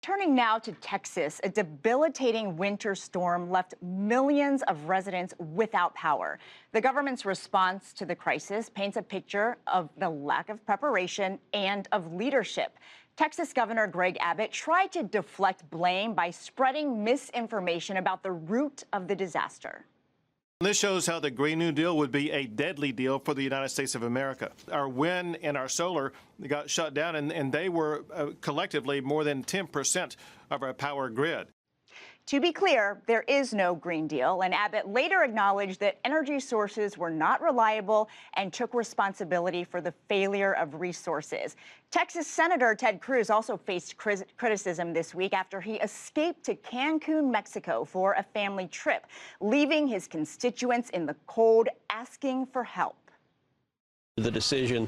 Turning now to Texas, a debilitating winter storm left millions of residents without power. The government's response to the crisis paints a picture of the lack of preparation and of leadership. Texas Governor Greg Abbott tried to deflect blame by spreading misinformation about the root of the disaster. This shows how the Green New Deal would be a deadly deal for the United States of America. Our wind and our solar got shut down, and they were collectively more than 10% of our power grid. To be clear, there is no Green Deal, and Abbott later acknowledged that energy sources were not reliable and took responsibility for the failure of resources. Texas Senator Ted Cruz also faced criticism this week after he escaped to Cancun, Mexico for a family trip, leaving his constituents in the cold asking for help. The decision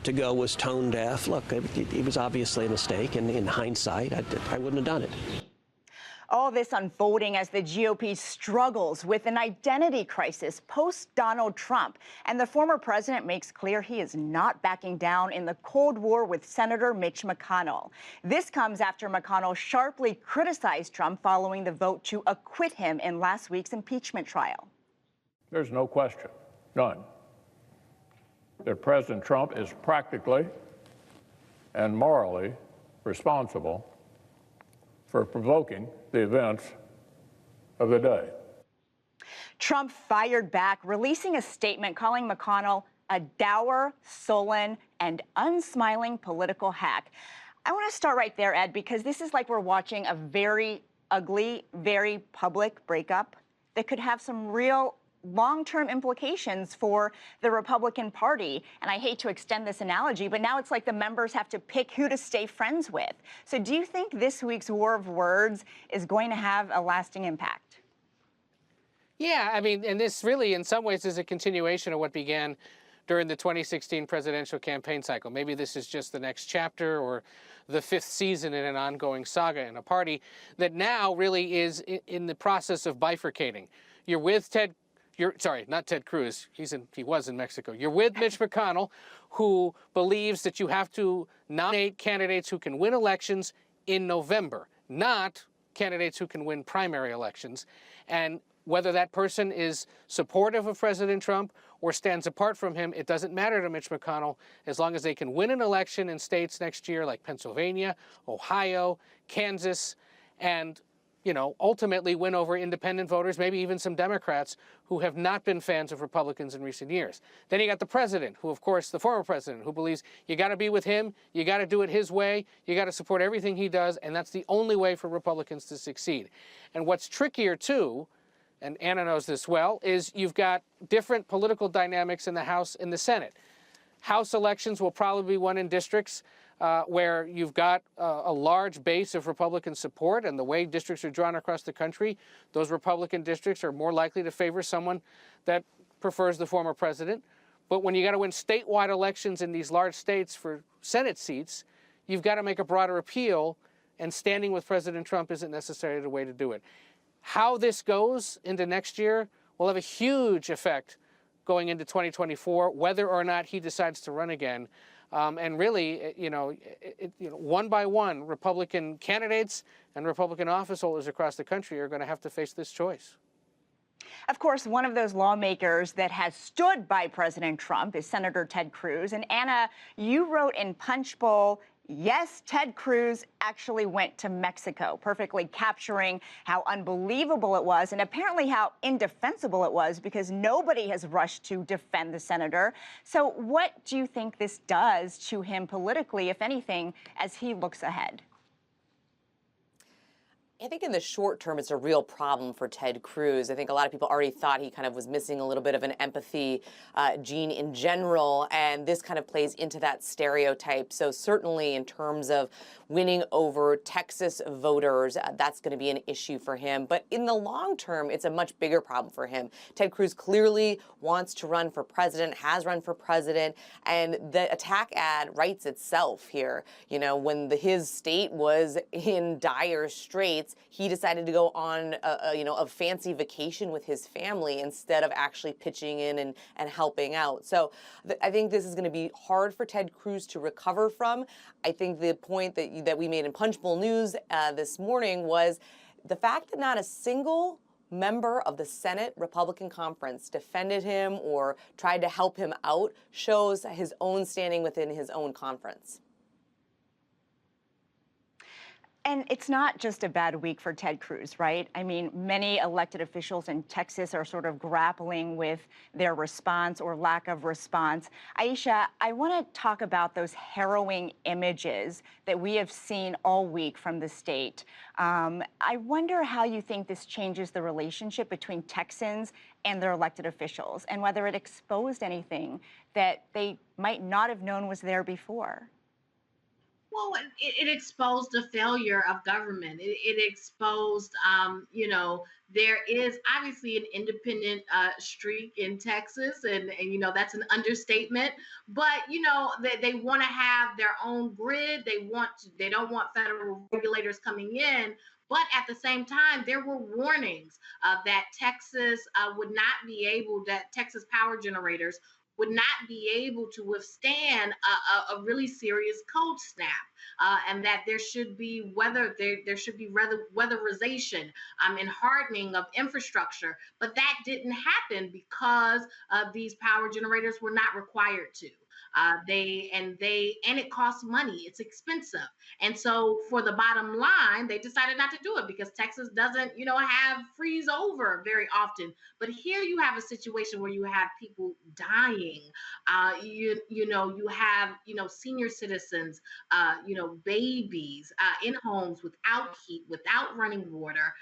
to go was tone deaf. Look, it was obviously a mistake, and in hindsight, I wouldn't have done it. All this unfolding as the GOP struggles with an identity crisis post-Donald Trump. And the former president makes clear he is not backing down in the Cold War with Senator Mitch McConnell. This comes after McConnell sharply criticized Trump following the vote to acquit him in last week's impeachment trial. There's no question, none, that President Trump is practically and morally responsible for provoking the events of the day. Trump fired back, releasing a statement calling McConnell a dour, sullen, and unsmiling political hack. I want to start right there, Ed, because this is like we're watching a very ugly, very public breakup that could have some real long-term implications for the Republican Party. And I hate to extend this analogy, but now it's like the members have to pick who to stay friends with. So do you think this week's war of words is going to have a lasting impact? Yeah, I mean, and this really in some ways is a continuation of what began during the 2016 presidential campaign cycle. Maybe this is just the next chapter or the fifth season in an ongoing saga in a party that now really is in the process of bifurcating. You're with not Ted Cruz. He was in Mexico. You're with Mitch McConnell, who believes that you have to nominate candidates who can win elections in November, not candidates who can win primary elections. And whether that person is supportive of President Trump or stands apart from him, it doesn't matter to Mitch McConnell as long as they can win an election in states next year like Pennsylvania, Ohio, Kansas, and ultimately win over independent voters, maybe even some Democrats who have not been fans of Republicans in recent years. Then you got the president, who, of course, the former president, who believes you got to be with him, you got to do it his way, you got to support everything he does, and that's the only way for Republicans to succeed. And what's trickier, too, and Anna knows this well, is you've got different political dynamics in the House and the Senate. House elections will probably be won in districts where you've got a large base of Republican support, and the way districts are drawn across the country, those Republican districts are more likely to favor someone that prefers the former president. But when you got to win statewide elections in these large states for Senate seats, you've got to make a broader appeal, and standing with President Trump isn't necessarily the way to do it. How this goes into next year will have a huge effect going into 2024, whether or not he decides to run again. And really, one by one, Republican candidates and Republican office holders across the country are going to have to face this choice. Of course, one of those lawmakers that has stood by President Trump is Senator Ted Cruz. And Anna, you wrote in Punchbowl, yes, Ted Cruz actually went to Mexico, perfectly capturing how unbelievable it was and apparently how indefensible it was because nobody has rushed to defend the senator. So what do you think this does to him politically, if anything, as he looks ahead? I think in the short term, it's a real problem for Ted Cruz. I think a lot of people already thought he kind of was missing a little bit of an empathy gene in general, and this kind of plays into that stereotype. So certainly in terms of winning over Texas voters, that's going to be an issue for him. But in the long term, it's a much bigger problem for him. Ted Cruz clearly wants to run for president, has run for president, and the attack ad writes itself here. When his state was in dire straits, It's he decided to go on a fancy vacation with his family instead of actually pitching in and helping out. So I think this is going to be hard for Ted Cruz to recover from. I think the point that we made in Punchbowl News this morning was the fact that not a single member of the Senate Republican Conference defended him or tried to help him out shows his own standing within his own conference. And it's not just a bad week for Ted Cruz, right? I mean, many elected officials in Texas are sort of grappling with their response or lack of response. Ayesha, I want to talk about those harrowing images that we have seen all week from the state. I wonder how you think this changes the relationship between Texans and their elected officials, and whether it exposed anything that they might not have known was there before. Well, it exposed the failure of government. It exposed, there is obviously an independent streak in Texas, and that's an understatement. But they want to have their own grid. They don't want federal regulators coming in. But at the same time, there were warnings that Texas would not be able, that Texas power generators would not be able to withstand a really serious cold snap, and that there should be weatherization and hardening of infrastructure. But that didn't happen because these power generators were not required to. And it costs money. It's expensive. And so for the bottom line, they decided not to do it because Texas doesn't, have freeze over very often. But here you have a situation where you have people dying. You have, senior citizens, babies in homes without heat, without running water.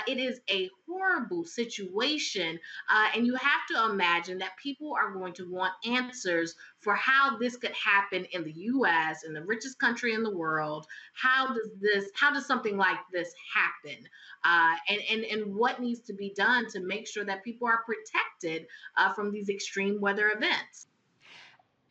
It is a horrible situation. And you have to imagine that people are going to want answers for how this could happen in the U.S., in the richest country in the world. How does something like this happen? And what needs to be done to make sure that people are protected from these extreme weather events?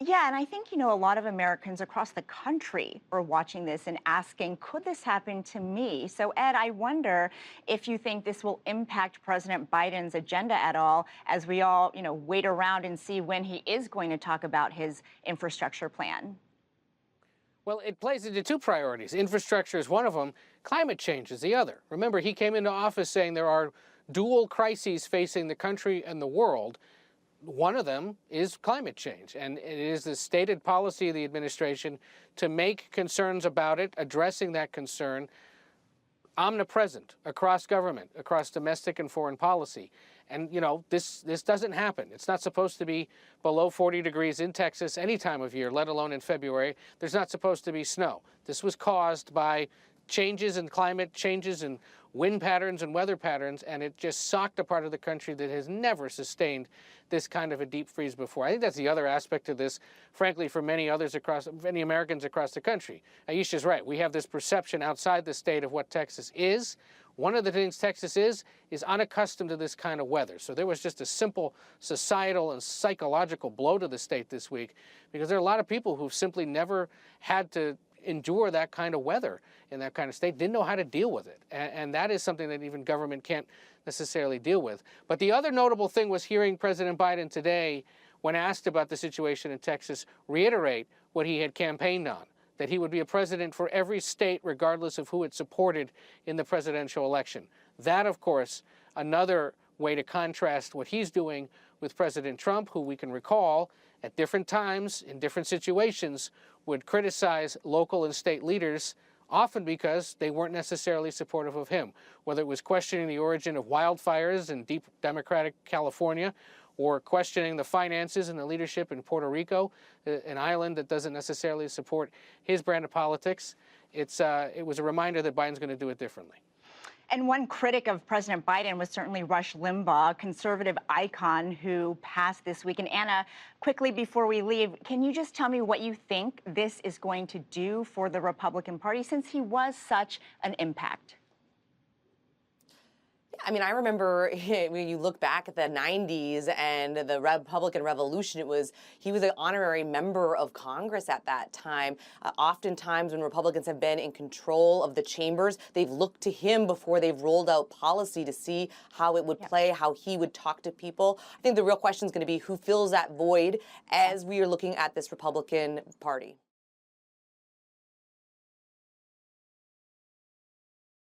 Yeah, and I think, a lot of Americans across the country are watching this and asking, could this happen to me? So, Ed, I wonder if you think this will impact President Biden's agenda at all as we all, wait around and see when he is going to talk about his infrastructure plan. Well, it plays into two priorities. Infrastructure is one of them. Climate change is the other. Remember, he came into office saying there are dual crises facing the country and the world. One of them is climate change, and it is the stated policy of the administration to make concerns about it, addressing that concern, omnipresent across government, across domestic and foreign policy. And, this doesn't happen. It's not supposed to be below 40 degrees in Texas any time of year, let alone in February. There's not supposed to be snow. This was caused by changes in climate, changes in wind patterns and weather patterns, and it just socked a part of the country that has never sustained this kind of a deep freeze before. I think that's the other aspect of this, frankly, for many Americans across the country. Ayesha's right. We have this perception outside the state of what Texas is. One of the things Texas is unaccustomed to this kind of weather. So there was just a simple societal and psychological blow to the state this week because there are a lot of people who've simply never had to endure that kind of weather in that kind of state, didn't know how to deal with it. And that is something that even government can't necessarily deal with. But the other notable thing was hearing President Biden today, when asked about the situation in Texas, reiterate what he had campaigned on, that he would be a president for every state regardless of who it supported in the presidential election. That, of course, another way to contrast what he's doing with President Trump, who we can recall at different times, in different situations, would criticize local and state leaders, often because they weren't necessarily supportive of him, whether it was questioning the origin of wildfires in deep Democratic California, or questioning the finances and the leadership in Puerto Rico, an island that doesn't necessarily support his brand of politics. It was a reminder that Biden's going to do it differently. And one critic of President Biden was certainly Rush Limbaugh, a conservative icon who passed this week. And Anna, quickly before we leave, can you just tell me what you think this is going to do for the Republican Party since he was such an impact? I mean, I remember when you look back at the 90s and the Republican Revolution, he was an honorary member of Congress at that time. Oftentimes when Republicans have been in control of the chambers, they've looked to him before they've rolled out policy to see how it would play, how he would talk to people. I think the real question is going to be who fills that void as we are looking at this Republican Party.